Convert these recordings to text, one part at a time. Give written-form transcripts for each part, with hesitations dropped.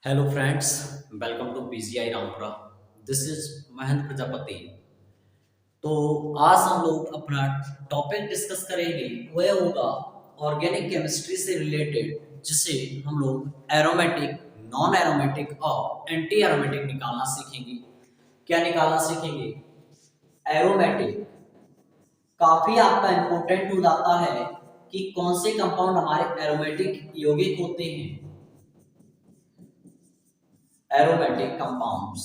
Hello friends, welcome to PGI Rampura. This is Mahendra Prajapati. तो आज हम लोग अपना टॉपिक डिस्कस करेंगे। वह होगा ऑर्गेनिक केमिस्ट्री से रिलेटेड, जिसे हम लोग एरोमेटिक, नॉन एरोमेटिक और एंटी एरोमेटिक निकालना सीखेंगे। क्या निकालना सीखेंगे? एरोमेटिक काफी आपका इंपॉर्टेंट हो जाता है कि कौन से कंपाउंड हमारे एरोमेटिक यौगिक होते हैं। एरोमेटिक कंपाउंड्स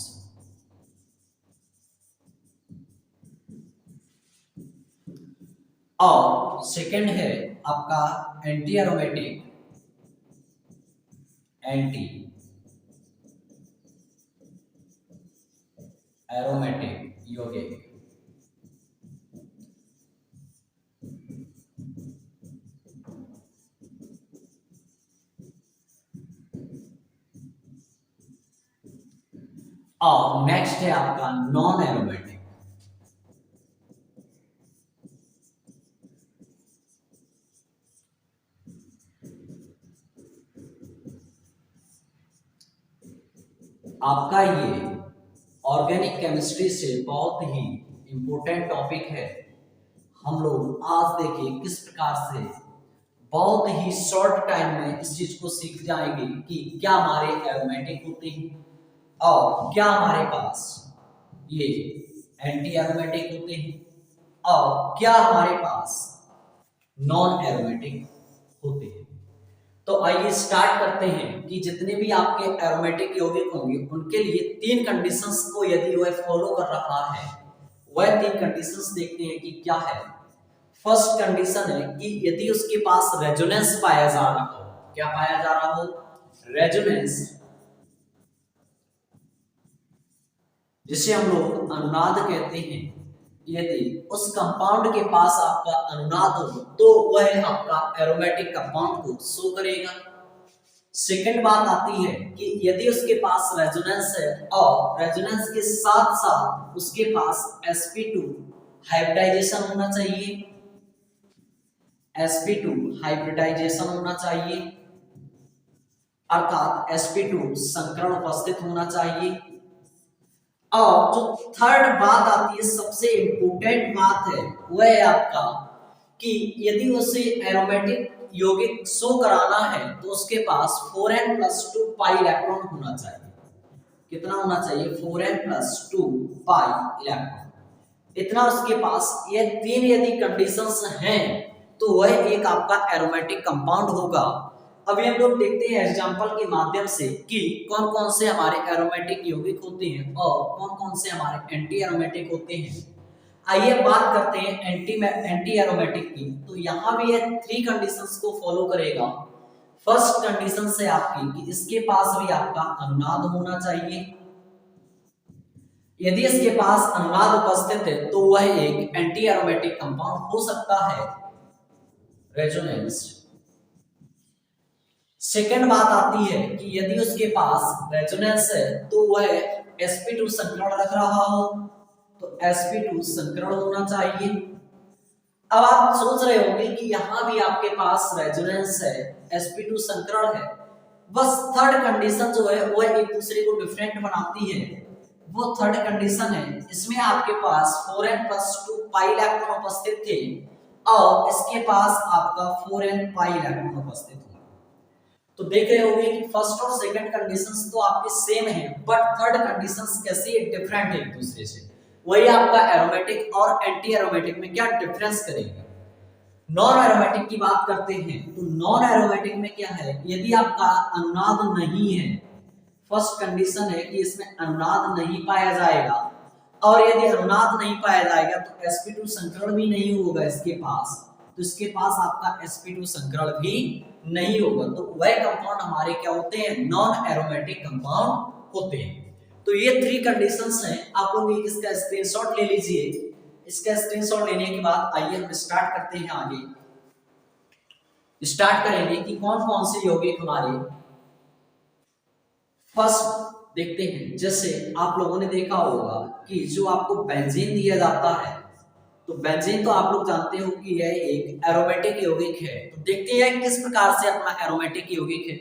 और सेकंड है आपका एंटी एरोमेटिक, एंटी एरोमेटिक यौगिक। और नेक्स्ट है आपका नॉन एरोमेटिक। आपका ये ऑर्गेनिक केमिस्ट्री से बहुत ही इंपॉर्टेंट टॉपिक है। हम लोग आज देखिए किस प्रकार से बहुत ही शॉर्ट टाइम में इस चीज को सीख जाएंगे कि क्या हमारे एरोमेटिक होते हैं और क्या हमारे पास ये एंटी एरोमेटिक होते हैं और क्या हमारे पास नॉन एरोमेटिक होते हैं। तो आइए स्टार्ट करते हैं कि जितने भी आपके एरोमेटिक यौगिक होंगे उनके लिए तीन कंडीशंस को यदि वह फॉलो कर रहा है, वह तीन कंडीशंस देखते हैं कि क्या है। फर्स्ट कंडीशन है कि यदि उसके पास रेजोनेंस पाया जा रहा हो। क्या पाया जा रहा हो? रेजोनेंस, जिसे हम लोग अनुनाद कहते हैं। यदि उस कंपाउंड के पास आपका अनुनाद हो तो वह आपका एरोमेटिक कंपाउंड को शो करेगा। सेकंड बात आती है कि यदि उसके पास रेजोनेंस है और रेजोनेंस के साथ साथ उसके पास sp2 हाइब्रिडाइजेशन होना चाहिए, sp2 हाइब्रिडाइजेशन होना चाहिए, अर्थात sp2 संकरण उपस्थित होना चाहिए। और जो थर्ड बात आती है, सबसे इंपॉर्टेंट बात है, वह है आपका कि यदि उसे एरोमेटिक यौगिक शो कराना है तो उसके पास 4n+2 पाई इलेक्ट्रॉन होना चाहिए। कितना होना चाहिए? 4n+2 pi electron. इतना उसके पास, ये तीन यदि कंडीशंस हैं तो वह एक आपका एरोमेटिक कंपाउंड होगा। अभी हम लोग देखते हैं एग्जांपल के माध्यम से कि कौन कौन से हमारे एरोमेटिक यौगिक होते हैं और कौन कौन से हमारे एंटी एरोमेटिक होते हैं। आइए बात करते हैं एंटी एरोमेटिक की। तो यहाँ भी ये थ्री कंडीशंस को फॉलो करेगा। फर्स्ट कंडीशन से आपकी कि इसके पास भी आपका अनुनाद होना चाहिए। यदि इसके पास अनुनाद उपस्थित है तो वह एक एंटी एरोमेटिक कंपाउंड हो सकता है, रेजोनेंस। सेकंड बात आती है कि यदि उसके पास रेजोनेंस है तो वह sp2 संकरण रख रहा हो, तो sp2 संकरण होना चाहिए। अब आप सोच रहे होंगे कि यहां भी आपके पास रेजोनेंस है, sp2 संकरण है, बस थर्ड कंडीशन जो है वो एक दूसरे को डिफरेंट बनाती है। वो थर्ड कंडीशन है, इसमें आपके पास 4n+2 पाई इलेक्ट्रॉन उपस्थित थे और इसके पास आपका 4n पाई इलेक्ट्रॉन उपस्थित है। तो देख रहे होंगे कि फर्स्ट और सेकंड कंडीशंस तो आपके सेम है, बट थर्ड कंडीशंस कैसी डिफरेंट है एक दूसरे से। वही आपका एरोमेटिक और एंटी एरोमेटिक में क्या डिफरेंस करेगा। नॉन एरोमेटिक की बात करते हैं तो नॉन एरोमेटिक में क्या है, यदि आपका अनुनाद नहीं है, फर्स्ट कंडीशन है कि इसमें अनुनाद नहीं पाया जाएगा, और यदि अनुनाद नहीं पाया जाएगा तो sp2 संकरण भी नहीं होगा इसके पास, तो इसके पास आपका sp2 संकरण भी नहीं होगा। तो वह कंपाउंड हमारे क्या होते हैं? नॉन एरोमेटिक कंपाउंड होते हैं। तो ये थ्री कंडीशंस हैं। आप लोग एक इसका स्क्रीनशॉट ले लीजिए। इसका स्क्रीनशॉट लेने के बाद आइए हम स्टार्ट करते हैं। आगे स्टार्ट करेंगे कि कौन कौन से यौगिक हमारे फर्स्ट देखते हैं। जैसे आप लोगों ने देखा होगा कि जो आपको बेंजीन दिया जाता है, तो बेंजीन तो आप लोग जानते हो कि यह एक एरोमेटिक यौगिक है। तो देखते हैं किस प्रकार से अपना एरोमेटिक यौगिक है।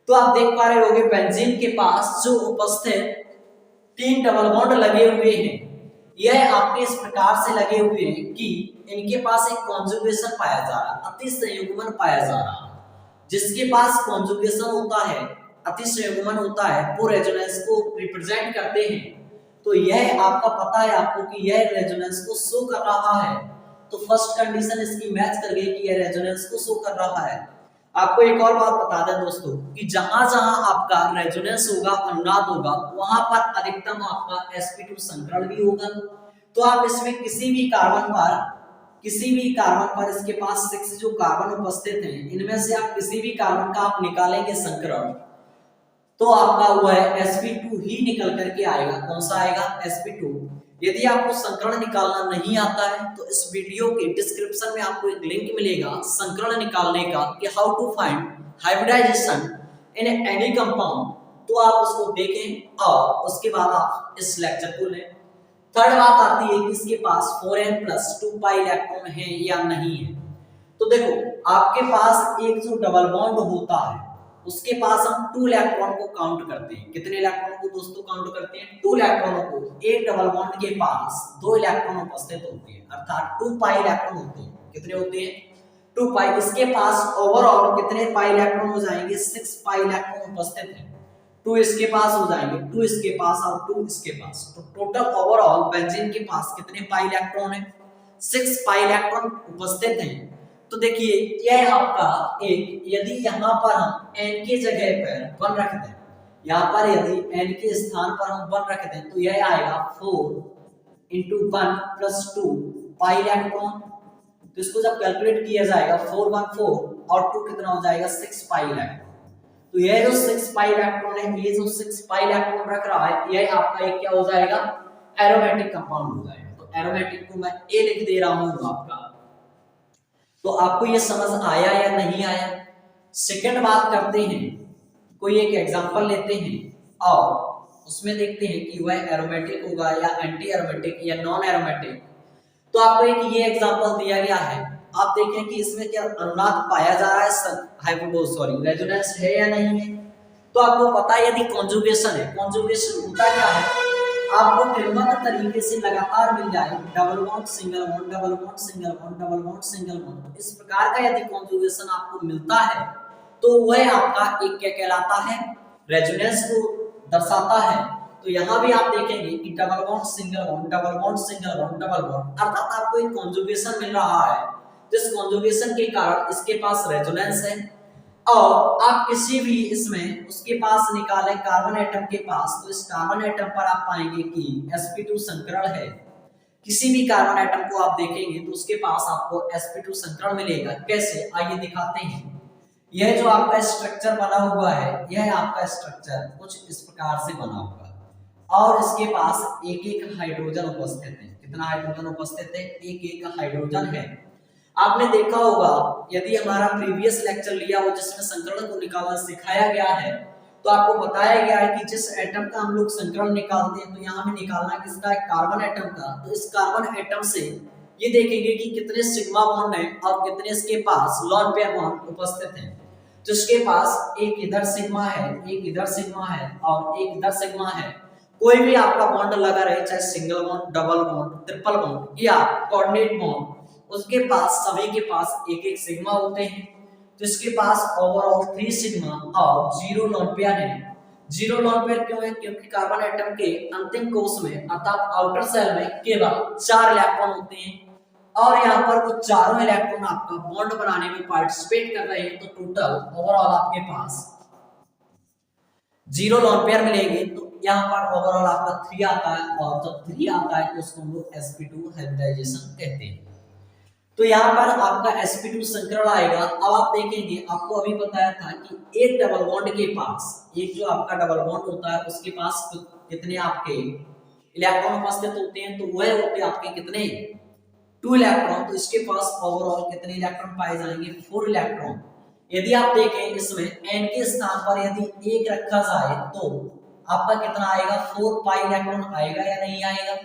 तो आप देख पा रहे होंगे बेंजीन के पास जो उपस्थित 3 डबल बॉन्ड लगे हुए हैं, यह आपके इस प्रकार से लगे हुए हैं कि इनके पास एक कॉन्जुगेशन पाया जा रहा है, अतिसंयुग्मन पाया जा रहा है। जिसके पास कॉन्जुगेशन होता है, अतिसंयुग्मन होता है, वो रेजोनेंस को रिप्रेजेंट करते हैं। तो यह आपका पता है आपको कि यह रेजोनेंस को शो कर रहा है। तो फर्स्ट कंडीशन इसकी मैच कर गई कि यह रेजोनेंस को शो कर रहा है। आपको एक और बात बता दें दोस्तों कि जहां जहां आपका रेजोनेंस होगा, अनुनाद होगा, वहां पर अधिकतम आपका sp2 संकरण भी होगा। तो आप इसमें किसी भी कार्बन पर इसके पास 6 जो कार्बन उपस्थित हैं, इनमें से आप किसी भी कार्बन का आप निकालेंगे संकरण, तो आपका वो है sp2 ही निकल करके आएगा। कौन सा आएगा? sp2। यदि आपको संकरण निकालना नहीं आता है तो इस वीडियो के डिस्क्रिप्शन में आपको एक लिंक मिलेगा संकरण निकालने का कि how to find hybridization in any compound, तो आप उसको देखें और उसके बाद आप इस लेक्चर को लें। थर्ड बात आती है कि इसके पास 4n+2 पाई इलेक्ट्रॉन है या नहीं है। तो देखो आपके पास एक जो डबल बॉन्ड होता है उसके पास हम 2 इलेक्ट्रॉन को काउंट करते हैं। कितने इलेक्ट्रॉन को दोस्तों काउंट करते हैं? 2 इलेक्ट्रॉनों को। एक डबल बॉन्ड के पास 2 इलेक्ट्रॉन उपस्थित होते हैं, अर्थात 2 पाई इलेक्ट्रॉन होते हैं। कितने होते हैं? 2 पाई। इसके पास ओवरऑल कितने पाई इलेक्ट्रॉन हो जाएंगे? 6 पाई इलेक्ट्रॉन उपस्थित हैं। 2 इसके पास हो जाएंगे, 2 इसके पास और 2 इसके पास। तो टोटल ओवरऑल बेंजीन के पास कितने पाई इलेक्ट्रॉन है? 6 पाई इलेक्ट्रॉन उपस्थित हैं। तो देखिए यह आपका एक, यदि यहाँ पर हम n के जगह पर 1 रख दें, यहाँ पर यदि n के स्थान पर हम 1 रख दें तो यह आएगा 4 × 1 + 2 पाई इलेक्ट्रॉन। तो इसको जब कैलकुलेट किया जाएगा 4 1 4 और 2 कितना हो जाएगा? 6 पाई इलेक्ट्रॉन। तो यह जो 6 पाई इलेक्ट्रॉन है, ये जो 6 पाई इलेक्ट्रॉन रख रहा है, यह आपका एक क्या हो जाएगा? एरोमेटिक कंपाउंड हो जाएगा। तो एरोमेटिक को मैं A लिख दे रहा हूँ आपका। तो आपको ये समझ आया या नहीं आया? सेकंड बात करते हैं, कोई एक एग्जांपल लेते हैं और उसमें देखते हैं कि वह एरोमेटिक होगा या एंटी एरोमेटिक या नॉन एरोमेटिक। तो आपको एक ये एग्जांपल दिया गया है, आप देखें कि इसमें क्या अनुनाद पाया जा रहा है, रेजोनेंस है या नहीं है। तो आपको पता है यदि कॉन्जुगेशन है, कॉन्जुगेशन होता क्या है, आपको क्रमबद्ध तरीके से लगातार मिल जाए double bond single bond, double bond single bond, double bond single bond. इस प्रकार का यदि कॉन्जुगेशन आपको मिलता है तो वह आपका एक क्या कहलाता है? रेजोनेंस को दर्शाता है। तो यहाँ भी आप देखेंगे कि double bond single bond, double bond single bond, double bond, अर्थात आपको एक कॉन्जुगेशन मिल रहा है। जिस कॉन्जुगेशन के कारण इसके पास रेजोनेंस है। और आप किसी भी इसमें उसके पास निकालें कार्बन एटम के पास, तो इस कार्बन एटम पर आप पाएंगे कि sp2 संकरण है। किसी भी कार्बन एटम को आप देखेंगे तो उसके पास आपको sp2 संकरण मिलेगा। कैसे? आइए दिखाते हैं। यह जो आपका स्ट्रक्चर बना हुआ है, यह आपका स्ट्रक्चर कुछ इस प्रकार से बना हुआ है और इसके पास एक एक हाइड्रोजन उपस्थित है। कितना हाइड्रोजन उपस्थित है? एक एक हाइड्रोजन है। आपने देखा होगा यदि हमारा प्रीवियस लेक्चर लिया हो जिसमें संकरण को निकालना सिखाया गया है, तो आपको बताया गया है कि जिस एटम का हम लोग संकरण निकालते हैं तो यहाँ हमें निकालना किसका है? कार्बन एटम का। तो इस कार्बन एटम से ये देखेंगे कि कितने सिग्मा बॉन्ड हैं और कितने इसके पास लॉन पेयर बॉन्ड उपस्थित हैं। तो इसके पास एक इधर सिग्मा है, एक इधर सिग्मा है और एक इधर सिग्मा है। कोई भी आपका बॉन्ड लगा रहे, चाहे single bond, double bond, triple bond या कोऑर्डिनेट बॉन्ड, उसके पास सभी के पास एक एक सिग्मा होते हैं। तो इसके पास ओवरऑल 3 सिग्मा और 0 लोन पेयर है। 0 लोन पेयर क्यों है? क्योंकि कार्बन एटम के अंतिम कोश में अर्थात आउटर सेल में केवल 4 इलेक्ट्रॉन होते हैं और यहाँ पर वो चारों इलेक्ट्रॉन आपका बॉन्ड बनाने में पार्टिसिपेट कर रहे हैं। तो टोटल ओवरऑल आपके पास 0 लोन पेयर मिलेंगे। तो यहाँ पर ओवरऑल आपका 3 आता है और जब 3 आता है तो उसको हम लोग sp2 हाइब्रिडाइजेशन कहते हैं। तो यहाँ पर आपका sp2 संकरण आएगा। अब आप देखेंगे, आपको अभी बताया था कि एक डबल बॉन्ड के पास, एक जो आपका डबल बॉन्ड होता है उसके पास कितने आपके इलेक्ट्रॉन उपस्थित होते हैं? तो वह होते हैं आपके कितने? 2 इलेक्ट्रॉन। तो इसके पास ओवरऑल कितने इलेक्ट्रॉन पाए जाएंगे? 4 इलेक्ट्रॉन। यदि आप देखें इसमें n के स्थान पर यदि 1 रखा जाए तो आपका कितना आएगा? 4 पाई इलेक्ट्रॉन आएगा या नहीं आएगा?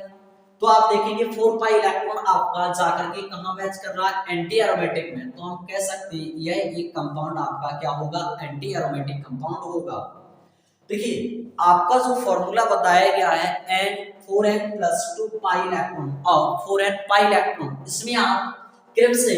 तो आप देखेंगे 4 पाई इलेक्ट्रॉन आपका जाकर के कहां मैच कर रहा है, एंटी एरोमेटिक में। तो हम कह सकते हैं यह एक कंपाउंड आपका क्या होगा, एंटी एरोमेटिक कंपाउंड होगा। देखिए आपका जो फॉर्मूला बताया गया है N4n+2 पाई इलेक्ट्रॉन और 4n पाई इलेक्ट्रॉन, इसमें आप कृपया से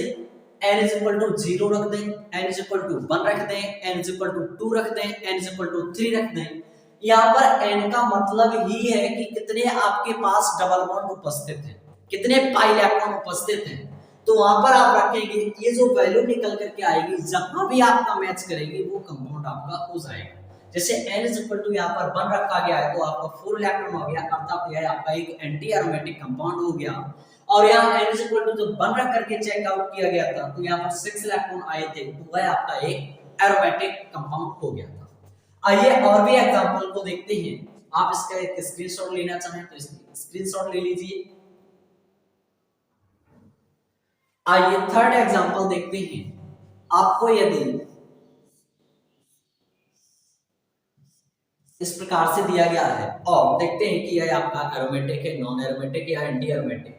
n=0 रख दें, n=1 रख दें, n=2 रख दें, n=3 रख दें। यहाँ पर n का मतलब ही है कि कितने आपके पास डबल बॉन्ड उपस्थित हैं, कितने पाई इलेक्ट्रॉन उपस्थित हैं। तो वहां पर आप रखेंगे, ये जो वैल्यू निकल करके आएगी जहां भी आपका मैच करेगी वो कंपाउंड आपका हो जाएगा। जैसे n यहाँ पर 1 रखा गया है तो आपका 4 इलेक्ट्रॉन हो गया, अर्थात यह आपका एक एंटी एरोमेटिक कंपाउंड हो गया। और यहाँ n जब 1 रख करके चेक आउट किया गया था तो यहाँ पर 6 इलेक्ट्रॉन आए थे, तो वह आपका एक एरोमेटिक कंपाउंड हो गया था। आइए और भी एग्जांपल को देखते हैं। आप इसका एक स्क्रीनशॉट लेना चाहें तो स्क्रीनशॉट ले लीजिए। आइए थर्ड एग्जांपल देखते हैं। आपको यदि इस प्रकार से दिया गया है और देखते हैं कि यह आपका एरोमेटिक है, नॉन एरोमेटिक या एंटी एरोमेटिक,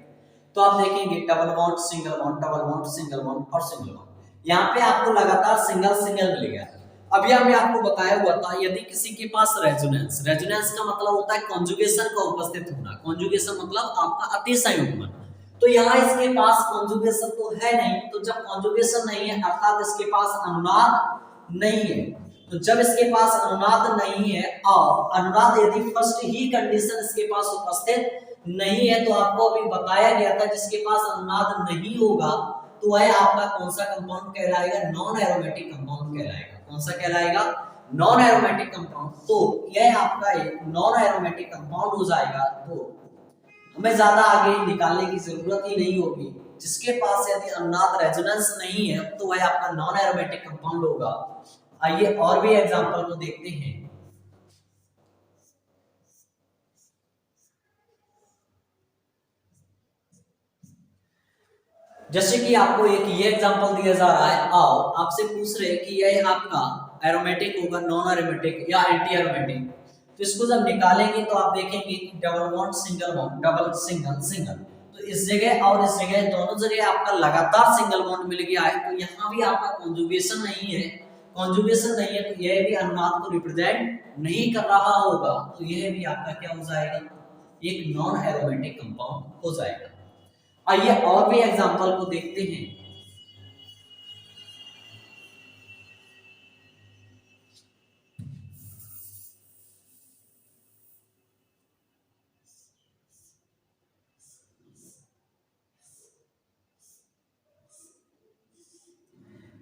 तो आप देखेंगे double bond, single bond, double bond, single bond और सिंगल बॉन्ड। यहाँ पे आपको लगातार सिंगल सिंगल मिल गया। अभी हमने आपको बताया हुआ था यदि किसी के पास रेजोनेंस, रेजोनेंस का मतलब होता है कॉन्जुगेशन का उपस्थित होना, कॉन्जुगेशन मतलब आपका अतिसंयुग्मन। तो यहाँ इसके पास कॉन्जुगेशन तो है नहीं, तो जब कॉन्जुगेशन नहीं है अर्थात इसके पास अनुनाद नहीं है, तो जब इसके पास अनुनाद नहीं है और अनुनाद यदि फर्स्ट ही कंडीशन इसके पास उपस्थित नहीं है, तो आपको अभी बताया गया था जिसके पास अनुनाद नहीं होगा तो वह आपका कौन सा कंपाउंड कहलाएगा, नॉन एरोमेटिक कंपाउंड कहलाएगा। कौन सा कहलाएगा, नॉन एरोमेटिक कंपाउंड। तो यह आपका एक नॉन एरोमेटिक कंपाउंड हो जाएगा। तो हमें ज्यादा आगे निकालने की जरूरत ही नहीं होगी, जिसके पास यदि अनुनाद रेजोनेंस नहीं है तो वह आपका नॉन एरोमेटिक कंपाउंड होगा। आइए और भी एग्जांपल को देखते हैं। जैसे कि आपको एक ये एग्जांपल दिया जा रहा है और आपसे पूछ रहे हैं कि यह आपका एरोमेटिक होगा, नॉन एरोमेटिक या एंटी एरोमेटिक। तो इसको जब निकालेंगे तो आप देखेंगे कि double bond, single bond, double, single, single. तो इस जगह और इस जगह दोनों जगह आपका लगातार सिंगल बॉन्ड मिल गया है, तो यहाँ भी आपका कॉन्जुगेशन नहीं है, कॉन्जुगेशन नहीं है तो यह भी अनुनाद को रिप्रेजेंट नहीं कर रहा होगा, तो यह भी आपका क्या हो जाएगा, एक नॉन एरोमेटिक कंपाउंड हो जाएगा। आइए और भी एग्जांपल को देखते हैं।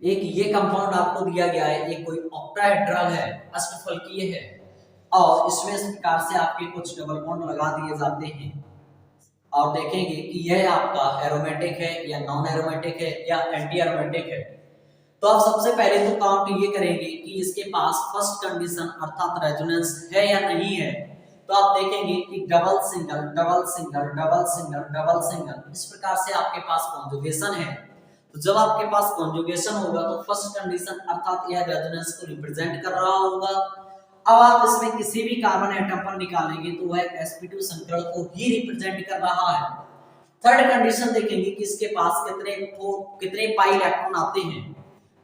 एक ये कंपाउंड आपको दिया गया है, एक कोई ऑक्टाहेड्रल है, अष्टफलकीय है और इसमें इस प्रकार से आपके कुछ डबल बॉन्ड लगा दिए जाते हैं और देखेंगे कि यह आपका एरोमेटिक है या नॉन एरोमेटिक है या एंटी एरोमेटिक है। तो आप सबसे पहले तो काउंट ये करेंगे कि इसके पास फर्स्ट कंडीशन अर्थात रेजोनेंस है या नहीं है। तो आप देखेंगे कि double single, double single, double single, double single, इस प्रकार से आपके पास कॉन्जुगेशन है। तो जब आपके पास कॉन्जुगेशन होगा तो फर्स्ट कंडीशन अर्थात यह रेजोनेंस को रिप्रेजेंट कर रहा होगा। अब आप इसमें किसी भी कार्बन एटम पर निकालेंगे तो वह sp2 संकरण को ही रिप्रेजेंट कर रहा है। थर्ड कंडीशन देखेंगे कि इसके पास कितने पाई इलेक्ट्रॉन आते हैं।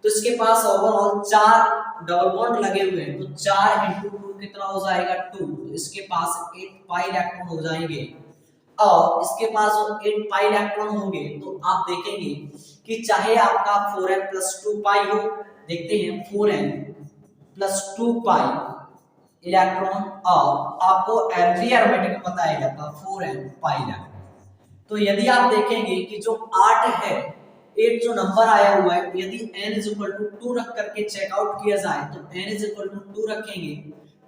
तो इसके पास ओवरऑल 4 डबल बॉन्ड लगे हुए हैं, तो 4 × 2 कितना हो जाएगा 2, तो इसके पास 8 पाई इलेक्ट्रॉन हो जाएंगे। और इसके पास 8 पाई इलेक्ट्रॉन होंगे तो आप देखेंगे कि चाहे आपका 4n+2 पाई हो, देखते हैं 4n+2 पाई इलेक्ट्रॉन और आपको एंटी एरोमेटिक बताया गया था 4n पाई इलेक्ट्रॉन। तो यदि आप देखेंगे कि जो 8 है, 8 जो नंबर आया हुआ है, यदि n 2 रख करके चेकआउट किया जाए तो n 2 रखेंगे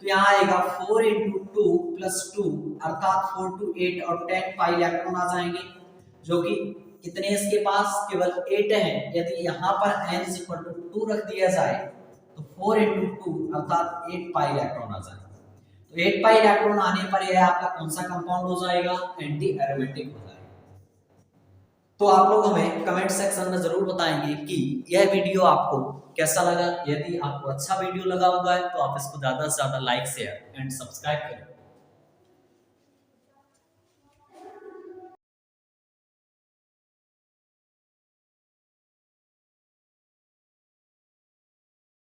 तो यहाँ आएगा 4 × 2 + 2 अर्थात 4 2 8 और 10 पाई इलेक्ट्रॉन आ जाएंगे, जो कि कितने इसके पास केवल 8 है। यदि यहाँ पर n 2 रख दिया जाए तो 4 × 2 अर्थात 8 पाई इलेक्ट्रॉन आ जाएगा। तो 8 पाई इलेक्ट्रॉन आने पर यह आपका कौन सा कंपाउंड हो जाएगा, एंटी एरोमेटिक हो जाएगा। तो आप लोग हमें कमेंट सेक्शन में जरूर बताएंगे कि यह वीडियो आपको कैसा लगा। यदि आपको अच्छा वीडियो लगा हुआ है तो आप इसको ज्यादा से ज्यादा लाइक, शेयर एंड सब्सक्राइब करें।